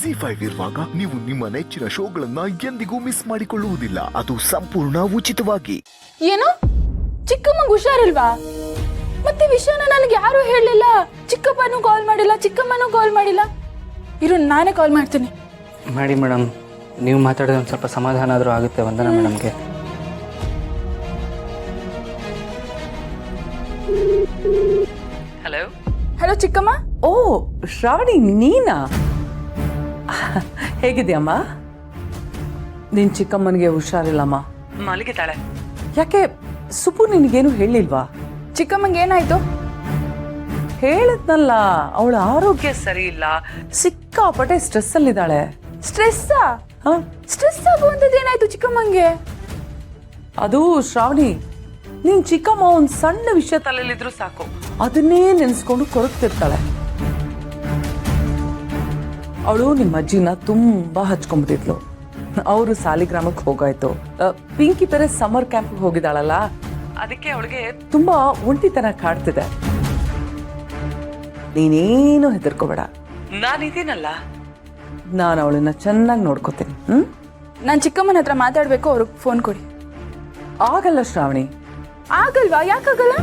ಜಿ5 ಇರುವಾಗ ನೀವು ನಿಮ್ಮ ನೆಚ್ಚಿನ ಶೋಗಳನ್ನ ಎಂದಿಗೂ ಮಿಸ್ ಮಾಡಿಕೊಳ್ಳುವುದಿಲ್ಲ. ಅದು ಸಂಪೂರ್ಣ ಉಚಿತವಾಗಿ. ಏನು ಚಿಕ್ಕಮ್ಮಂಗ್ ಹುಷಾರಿಲ್ವಾ? ಮತ್ತೆ ವಿಷಯನ ನನಗೆ ಯಾರು ಹೇಳಲಿಲ್ಲ. ಚಿಕ್ಕಪ್ಪನೂ ಕಾಲ್ ಮಾಡಿಲ್ಲ, ಚಿಕ್ಕಮ್ಮನೂ ಕಾಲ್ ಮಾಡಿಲ್ಲ. ಇರು, ನಾನೇ ಕಾಲ್ ಮಾಡ್ತೀನಿ. ಮಾಡಿ ಮೇಡಮ್, ನೀವು ಮಾತಾಡಿದ್ರೆ ಒಂದು ಸ್ವಲ್ಪ ಸಮಾಧಾನ ಆದರೂ ಆಗುತ್ತೆ. ವಂದನಾ ಮೇಡಮ್ಗೆ. ಹಲೋ ಹಲೋ ಚಿಕ್ಕಮ್ಮ. ಓ ಶ್ರಾವಣಿ, ನೀನಾ? ಹೇಗಿದೆಯಮ್ಮ? ನಿನ್ ಚಿಕ್ಕಮ್ಮನಿಗೆ ಹುಷಾರಿಲ್ಲಮ್ಮ, ಮಲಗಿದ್ದಾಳೆ. ಯಾಕೆ ಸುಪು ನಿನಗೇನು ಹೇಳಿಲ್ವಾ? ಚಿಕ್ಕಮ್ಮಂಗೆ ಏನಾಯ್ತು? ಹೇಳಿದ್ನಲ್ಲ, ಅವಳ ಆರೋಗ್ಯ ಸರಿ ಇಲ್ಲ, ಸಿಕ್ಕಾಪಟ್ಟೆ ಸ್ಟ್ರೆಸ್ ಅಲ್ಲಿದ್ದಾಳೆ. ಸ್ಟ್ರೆಸ್ಸಾ? ಸ್ಟ್ರೆಸ್ ಆಗುವಂಥದ್ದು ಏನಾಯ್ತು ಚಿಕ್ಕಮ್ಮಂಗೆ? ಅದು ಶ್ರಾವಣಿ, ನೀನ್ ಚಿಕ್ಕಮ್ಮ ಒಂದ್ ಸಣ್ಣ ವಿಷಯ ತಲೆಯಲ್ಲಿದ್ರು ಸಾಕು, ಅದನ್ನೇ ನೆನೆಸ್ಕೊಂಡು ಕೊರಗ್ತಿರ್ತಾಳೆ. ಅವಳು ನಿಮ್ಮ ಅಜ್ಜಿನ ತುಂಬಾ ಹಚ್ಕೊಂಡ್ಬಿಟ್ಟಿದ್ಲು. ಅವರು ಸಾಲಿಗ್ರಾಮಕ್ಕೆ ಹೋಗಾಯ್ತು. ಪಿಂಕಿ ಬೇರೆ ಸಮ್ಮರ್ ಕ್ಯಾಂಪ್ಗೆ ಹೋಗಿದ್ದಾಳಲ್ಲ, ಅದಕ್ಕೆ ಅವಳಿಗೆ ತುಂಬಾ ಒಂಟಿತನ ಕಾಡ್ತಿದೆ. ನೀನೇನು ಹೆದರ್ಕೋಬೇಡ, ನಾನಿದ್ದೀನಲ್ಲ, ನಾನು ಅವಳನ್ನ ಚೆನ್ನಾಗಿ ನೋಡ್ಕೋತೀನಿ. ನಾನು ಚಿಕ್ಕಮ್ಮನ ಹತ್ರ ಮಾತಾಡ್ಬೇಕು, ಅವ್ರಿಗೆ ಫೋನ್ ಕೊಡಿ. ಆಗಲ್ಲ ಶ್ರಾವಣಿ. ಆಗಲ್ವಾ? ಯಾಕಾಗಲ್ಲ?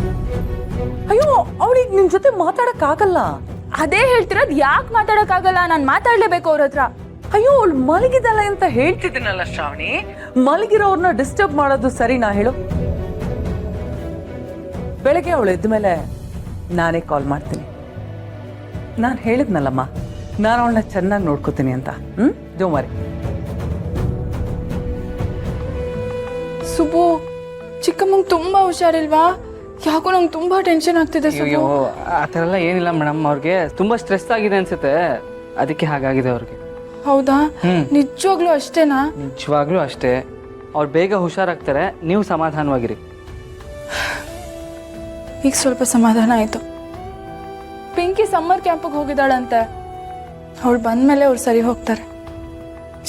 ಅಯ್ಯೋ, ಅವಳಿಗೆ ನಿನ್ ಜೊತೆ ಮಾತಾಡಕ್ ಆಗಲ್ಲ. ಅದೇ ಹೇಳ್ತಿರೋದು, ಯಾಕೆ ಮಾತಾಡಕ್ ಆಗಲ್ಲ? ನಾನು ಮಾತಾಡ್ಲೇಬೇಕು ಅವ್ರ ಹತ್ರ. ಅಯ್ಯೋ, ಅವಳು ಮಲಗಿದಲ್ಲ ಅಂತ ಹೇಳ್ತಿದ್ದೀನಲ್ಲ ಶ್ರಾವಣಿ. ಮಲಗಿರೋರ್ನ ಡಿಸ್ಟರ್ಬ್ ಮಾಡೋದು ಸರಿನಾ ಹೇಳು? ಬೆಳಗ್ಗೆ ಅವಳು ಎದ್ದ ಮೇಲೆ ನಾನೇ ಕಾಲ್ ಮಾಡ್ತೀನಿ. ನಾನು ಹೇಳಿದ್ನಲ್ಲಮ್ಮ, ನಾನು ಅವಳನ್ನ ಚೆನ್ನಾಗಿ ನೋಡ್ಕೋತೀನಿ ಅಂತ. Don't worry. ಸುಬು, ಚಿಕ್ಕಮ್ಮಂಗೆ ತುಂಬಾ ಹುಷಾರಿಲ್ವಾ? ಯಾಕೋ ನಂಗೆ ತುಂಬಾ ಟೆನ್ಷನ್ ಆಗ್ತಿದೆ. ಅಯ್ಯೋ, ಆ ಥರ ಎಲ್ಲ ಏನಿಲ್ಲ ಮೇಡಮ್. ಅವ್ರಿಗೆ ತುಂಬ ಸ್ಟ್ರೆಸ್ ಆಗಿದೆ ಅನ್ಸುತ್ತೆ, ಅದಕ್ಕೆ ಹಾಗಾಗಿದೆ ಅವ್ರಿಗೆ. ಹೌದಾ? ನಿಜವಾಗ್ಲೂ ಅಷ್ಟೇನಾ? ನಿಜವಾಗ್ಲೂ ಅಷ್ಟೇ. ಅವ್ರು ಬೇಗ ಹುಷಾರಾಗ್ತಾರೆ, ನೀವು ಸಮಾಧಾನವಾಗಿರಿ. ಈಗ ಸ್ವಲ್ಪ ಸಮಾಧಾನ ಆಯ್ತು. ಪಿಂಕಿ ಸಮ್ಮರ್ ಕ್ಯಾಂಪಿಗೆ ಹೋಗಿದ್ದಾಳಂತೆ. ಅವಳು ಬಂದ್ಮೇಲೆ ಅವ್ರು ಸರಿ ಹೋಗ್ತಾರೆ.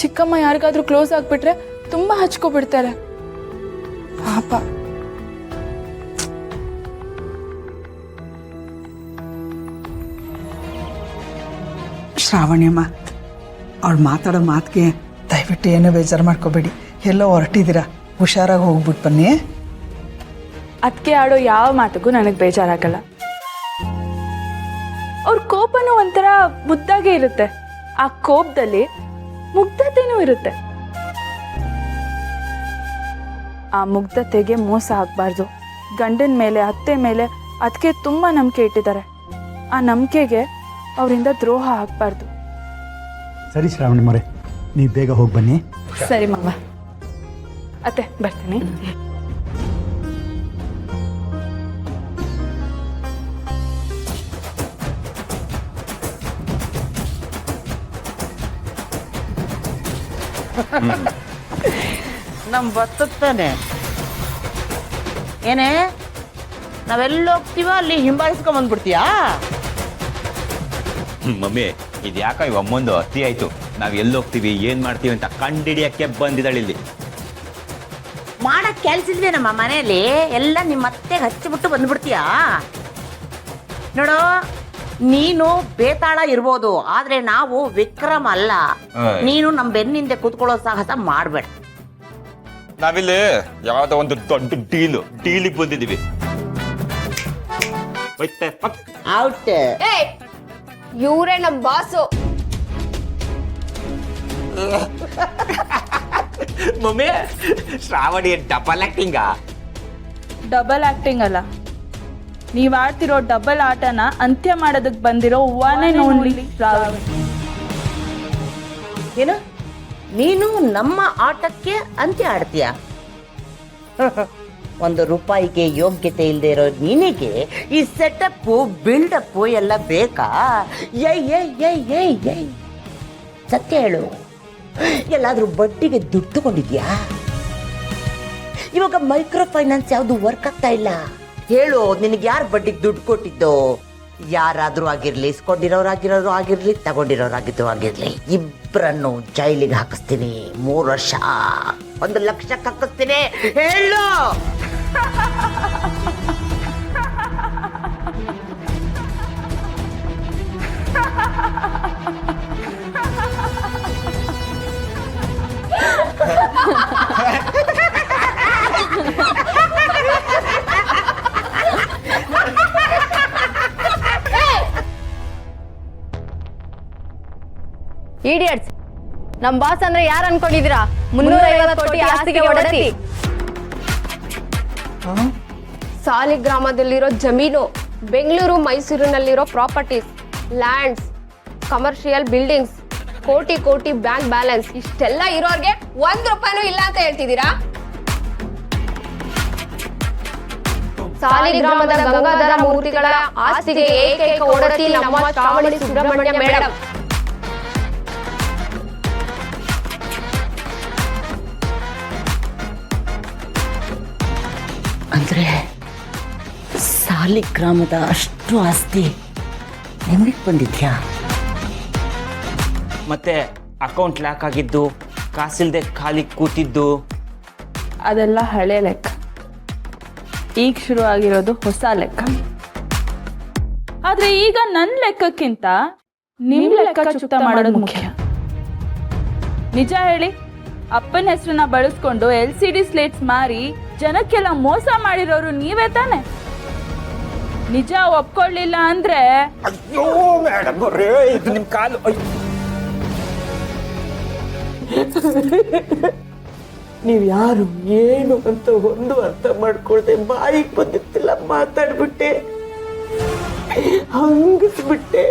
ಚಿಕ್ಕಮ್ಮ ಯಾರಿಗಾದ್ರೂ ಕ್ಲೋಸ್ ಆಗ್ಬಿಟ್ರೆ ತುಂಬಾ ಹಚ್ಕೊಬಿಡ್ತಾರೆ ಪಾಪ. ಶ್ರಾವಣಿಯಮ್ಮ, ಅವಳು ಮಾತಾಡೋ ಮಾತಿಗೆ ದಯವಿಟ್ಟು ಏನೋ ಬೇಜಾರು ಮಾಡ್ಕೋಬೇಡಿ. ಎಲ್ಲೋ ಹೊರಟಿದ್ದೀರಾ, ಹುಷಾರಾಗಿ ಹೋಗ್ಬಿಟ್ಟು ಬನ್ನಿ. ಅದಕ್ಕೆ ಆಡೋ ಯಾವ ಮಾತಿಗೂ ನನಗೆ ಬೇಜಾರಾಗಲ್ಲ. ಅವ್ರ ಕೋಪನೂ ಒಂಥರ ಮುದ್ದಾಗೆ ಇರುತ್ತೆ. ಆ ಕೋಪದಲ್ಲಿ ಮುಗ್ಧತೆನೂ ಇರುತ್ತೆ. ಆ ಮುಗ್ಧತೆಗೆ ಮೋಸ ಆಗ್ಬಾರ್ದು. ಗಂಡನ ಮೇಲೆ, ಅತ್ತೆ ಮೇಲೆ ಅದಕ್ಕೆ ತುಂಬಾ ನಂಬಿಕೆ ಇಟ್ಟಿದ್ದಾರೆ. ಆ ನಂಬಿಕೆಗೆ ಅವರಿಂದ ದ್ರೋಹ ಆಗ್ಬಾರ್ದು. ಸರಿ ಶ್ರಾವಣಿ ಮರೆ, ನೀವು ಬೇಗ ಹೋಗಿ ಬನ್ನಿ. ಸರಿ ಮಾವ. ಅತ್ತೆ ಬರ್ತೀನಿ. ನಮ್ ಬರ್ತತಾನೆ ಏನೇ, ನಾವೆಲ್ಲ ಹೋಗ್ತೀವ ಅಲ್ಲಿ ಹಿಂಬಾಲಿಸ್ಕೊಂಡ್ ಬಂದ್ಬಿಡ್ತೀಯಾ? ಮಮ್ಮಿ, ಇದು ಯಾಕ ಇವ ಅಮ್ಮಂದು ಅತಿ ಆಯ್ತು. ನಾವ್ ಎಲ್ಲಿ ಹೋಗ್ತೀವಿ, ಏನ್ ಮಾಡ್ತೀವಿ ಅಂತ ಕಂಡಿಡಿಯಕ್ಕೆ ಬಂದಿದ್ದಾಳೆ ಇಲ್ಲಿ. ಮಾಡಕ್ ಕೆಲ್ಸ ಇಲ್ವೇ ನಮ್ಮ ಮನೆಯಲ್ಲಿ? ಎಲ್ಲ ನಿಮ್ಮ ಅತ್ತೆ ಹಚ್ಚಿಬಿಟ್ಟು ಬಂದ್ಬಿಡ್ತೀಯಾ? ನೋಡು, ನೀನು ಬೇತಾಳ ಇರ್ಬೋದು, ಆದ್ರೆ ನಾವು ವಿಕ್ರಮ್ ಅಲ್ಲ. ನೀನು ನಮ್ ಬೆನ್ನಿಂದೆ ಕೂತ್ಕೊಳ್ಳೋ ಸಾಹಸ ಮಾಡ್ಬೇಡ. ನಾವಿಲ್ಲಿ ಯಾವ್ದೋ ಒಂದು ದೊಡ್ಡ ಡೀಲಿಗೆ ಬಂದಿದ್ದೀವಿ. ಔಟ್. ಇವರೇ ನಮ್ boss. Mummy, Shravani double acting? Double acting ಅಲ್ಲ, ನೀವ್ ಆಡ್ತಿರೋ ಡಬಲ್ ಆಟನ ಅಂತ್ಯ ಮಾಡೋದಕ್ಕೆ ಬಂದಿರೋ ಒನ್ ಅಂಡ್ ಓನ್ಲಿ ಶ್ರಾವಣಿ. ಏನು, ನೀನು ನಮ್ಮ ಆಟಕ್ಕೆ ಅಂತ್ಯ ಆಡ್ತೀಯ? ಒಂದು ರೂಪಾಯಿಗೆ ಯೋಗ್ಯತೆ ಇಲ್ಲದೆ ಇರೋ ನಿನಗೆ ಈ ಸೆಟಪ್ಪು ಬಿಲ್ಡಪ್ಪು ಎಲ್ಲ ಬೇಕಾ? ಸತ್ಯ ಹೇಳು, ಎಲ್ಲಾದ್ರೂ ಬಡ್ಡಿಗೆ ದುಡ್ಡು ತಗೊಂಡಿದ್ಯಾ? ಇವಾಗ ಮೈಕ್ರೋ ಫೈನಾನ್ಸ್ ಯಾವುದು ವರ್ಕ್ ಆಗ್ತಾ ಇಲ್ಲ. ಹೇಳು, ನಿನಗೆ ಯಾರು ಬಡ್ಡಿಗೆ ದುಡ್ಡು ಕೊಟ್ಟಿದ್ದು? ಯಾರಾದ್ರೂ ಆಗಿರ್ಲಿ, ಇಸ್ಕೊಂಡಿರೋರಾಗಿರೋರು ಆಗಿರ್ಲಿ, ತಗೊಂಡಿರೋರಾಗಿದ್ದು ಆಗಿರ್ಲಿ, ಇಬ್ಬರನ್ನು ಜೈಲಿಗೆ ಹಾಕಿಸ್ತೀನಿ. 3 ವರ್ಷ, 1 ಲಕ್ಷಕ್ಕೆ ಹಾಕಿಸ್ತೀನಿ. ಹೇಳು. ಇಡಿಯಟ್ಸ್, ನಮ್ ಬಾಸ್ ಅಂದ್ರೆ ಯಾರು ಅನ್ಕೊಂಡಿದೀರಾ? 350 ಕೋಟಿ ಆಸ್ತಿಗೆ ಒಡತಿ. ಸಾಲಿಗ್ರಾಮದಲ್ಲಿರೋ ಜಮೀನು, ಬೆಂಗಳೂರು ಮೈಸೂರಿನಲ್ಲಿರೋ ಪ್ರಾಪರ್ಟೀಸ್, ಲ್ಯಾಂಡ್ಸ್, ಕಮರ್ಷಿಯಲ್ ಬಿಲ್ಡಿಂಗ್ಸ್, ಕೋಟಿ ಕೋಟಿ ಬ್ಯಾಂಕ್ ಬ್ಯಾಲೆನ್ಸ್, ಇಷ್ಟೆಲ್ಲ ಇರೋರ್ಗೆ 1 ರೂಪಾಯಿನೂ ಇಲ್ಲ ಅಂತ ಹೇಳ್ತಿದ್ದೀರಾ? ಸಾಲಿಗ್ರಾಮದ ಗಂಗಾಧರ ಮೂರ್ತಿಗಳ ಆಸ್ತಿಗೆ ಏಕೈಕ ಒಡತಿ ನಮ್ಮ ಶ್ರಾವಣಿ ಸುಬ್ರಹ್ಮಣ್ಯ ಮೇಡಮ್. ಅಂದ್ರೆ ಸಾಲಿಗ್ರಾಮದ ಅಷ್ಟು ಆಸ್ತಿ ನಿಮಗೆ ಬಂದಿದ್ಯಾ? ಮತ್ತೆ ಅಕೌಂಟ್ ಲಾಕ್ ಆಗಿದ್ದು, ಕಾಸಿಲ್ದೆ ಖಾಲಿ ಕೂತಿದ್ದು, ಅದೆಲ್ಲ ಹಳೆ ಲೆಕ್ಕ. ಈಗ ಶುರು ಆಗಿರೋದು ಹೊಸ ಲೆಕ್ಕ. ಆದ್ರೆ ಈಗ ನನ್ನ ಲೆಕ್ಕಕ್ಕಿಂತ ನಿಮ್ ಲೆಕ್ಕ ಚುಕ್ತ ಮಾಡೋದು ಮುಖ್ಯ. ನಿಜ ಹೇಳಿ, ಅಪ್ಪನ ಹೆಸರನ್ನ ಬಳಸ್ಕೊಂಡು LCD ಸ್ಲೇಟ್ಸ್ ಮಾರಿ ಜನಕ್ಕೆಲ್ಲ ಮೋಸ ಮಾಡಿರೋರು ನೀವೇ ತಾನೆ? ನಿಜ ಒಪ್ಕೊಳ್ಳಿಲ್ಲ ಅಂದ್ರೆ ಅಯ್ಯೋ ಮೇಡಮ್ ಇದು ನಿಮ್ ಕಾಲು. ನೀವು ಯಾರು ಏನು ಅಂತ ಒಂದು ಅರ್ಥ ಮಾಡ್ಕೊಳ್ದೆ ಬಾಯಿಗೆ ಬಂದಿತ್ತಿಲ್ಲ ಮಾತಾಡ್ಬಿಟ್ಟೆ, ಹಂಗಿಸ್ಬಿಟ್ಟೆ.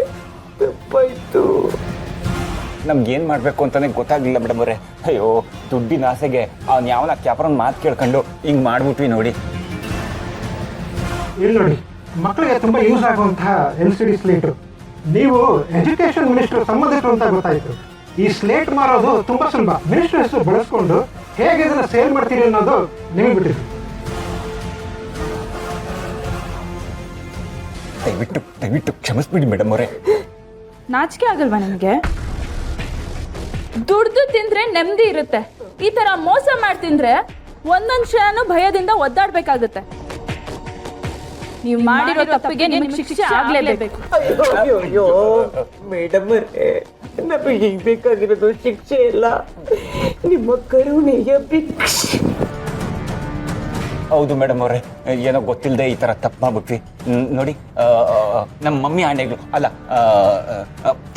ತಪ್ಪಾಯ್ತು. ನಮ್ಗೇನ್ ಮಾಡ್ಬೇಕು ಅಂತಾನೆ ಗೊತ್ತಾಗ್ಲಿಲ್ಲ ಮೇಡಮ್ ಅವರೇ. ಅಯ್ಯೋ ದುಡ್ಡಿನ ಆಸೆಗೆ ಅವ್ನು ಯಾವನ ಕ್ಯಾಪರನ್ ಮಾತು ಕೇಳ್ಕೊಂಡು ಹಿಂಗ್ ಮಾಡ್ಬಿಟ್ವಿ ನೋಡಿ. ಇಲ್ಲಿ ನೋಡಿ, ಮಕ್ಕಳಿಗೆ ತುಂಬ ಯೂಸ್ ಆಗುವಂತಹ LCD ಸ್ಲೇಟು. ನೀವು ಎಜುಕೇಷನ್ ಮಿನಿಸ್ಟರ್ ಸಂಬಂಧಿಕರು ಅಂತ ಗೊತ್ತಾಯಿತು. ಈ ಸ್ಲೇಟ್ ಮಾರೋದು ತುಂಬ ಸುಲಭ. ಮಿನಿಸ್ಟರ್ ಹೆಸರು ಬಳಸ್ಕೊಂಡು ಹೇಗೆ ಇದನ್ನು ಸೇಲ್ ಮಾಡ್ತೀರಿ ಅನ್ನೋದು ನಿಮಗೆ ಬಿಟ್ಟಿದ್ದು. ದಯವಿಟ್ಟು ಕ್ಷಮಿಸ್ಬಿಡಿ ಮೇಡಮ್ ಅವರೇ. ನಾಚಿಕೆ ಆಗಲ್ವಾ ನಿಮ್ಗೆ? ದುಡ್ದು ತಿಂದ್ರೆ ನೆಮ್ಮದಿ ಇರುತ್ತೆ. ಈ ತರ ಮೋಸ ಮಾಡಿ ತಿಂದ್ರೆ ಒಂದೊಂದ್ ಕ್ಷಣನೂ ಭಯದಿಂದ ಒದ್ದಾಡ್ಬೇಕಾಗುತ್ತೆ. ನೀವು ಮಾಡಿರೋ ತಪ್ಪಿಗೆ ನಿಮಗೆ ಶಿಕ್ಷೆ ಆಗ್ಲೇಬೇಕು. ಅಯ್ಯೋ ಮೇಡಮ್ ನಮಗೆ ಈಗ ಬೇಕಾಗಿರೋದು ಶಿಕ್ಷೆ ಇಲ್ಲ, ನಿಮ್ಮ ಕರುಣೆಯ ಭಿಕ್ಷೆ. ಹೌದು ಮೇಡಮ್ ಅವರೇ, ಏನೋ ಗೊತ್ತಿಲ್ಲದೆ ಈ ಥರ ತಪ್ಪು ಮಾಡ್ಬಿಟ್ವಿ ನೋಡಿ. ನಮ್ಮ ಮಮ್ಮಿ ಆಣೆಗಳು ಅಲ್ಲ,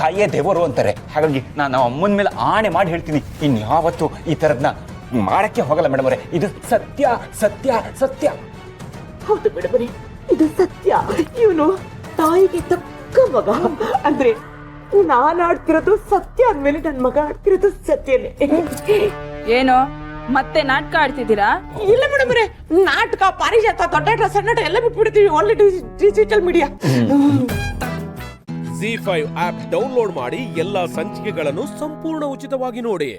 ತಾಯಿಯೇ ದೇವರು ಅಂತಾರೆ. ಹಾಗಾಗಿ ನಾನು ಅಮ್ಮನ ಮೇಲೆ ಆಣೆ ಮಾಡಿ ಹೇಳ್ತೀನಿ, ಇನ್ಯಾವತ್ತೂ ಈ ಥರದನ್ನ ಮಾಡೋಕ್ಕೆ ಹೋಗಲ್ಲ ಮೇಡಮ್ ಅವರೇ. ಇದು ಸತ್ಯ ಸತ್ಯ ಸತ್ಯ. ಹೌದು ಮೇಡಮ್, ಇದು ಸತ್ಯ. ಇವನು ತಾಯಿಗೆ ತಕ್ಕ ಮಗ. ಅಂದ್ರೆ ನಾನು ಆಡ್ತಿರೋದು ಸತ್ಯ ಅಂದ್ಮೇಲೆ ನನ್ನ ಮಗ ಆಡ್ತಿರೋದು ಸತ್ಯನೇ. ಏನೋ ಮತ್ತೆ ನಾಟಕ ಆಡ್ತಿದ್ದೀರಾ? ಇಲ್ಲ ಮೇಡಮ್, ನಾಟಕ, ಪಾರಿಜಾತ, ದೊಡ್ಡ ಸಣ್ಣ ಎಲ್ಲ ಬಿಟ್ಬಿಡ್ತೀವಿ. Only digital media. ZEE5 app download ಮಾಡಿ ಎಲ್ಲಾ ಸಂಚಿಕೆಗಳನ್ನು ಸಂಪೂರ್ಣ ಉಚಿತವಾಗಿ ನೋಡಿ.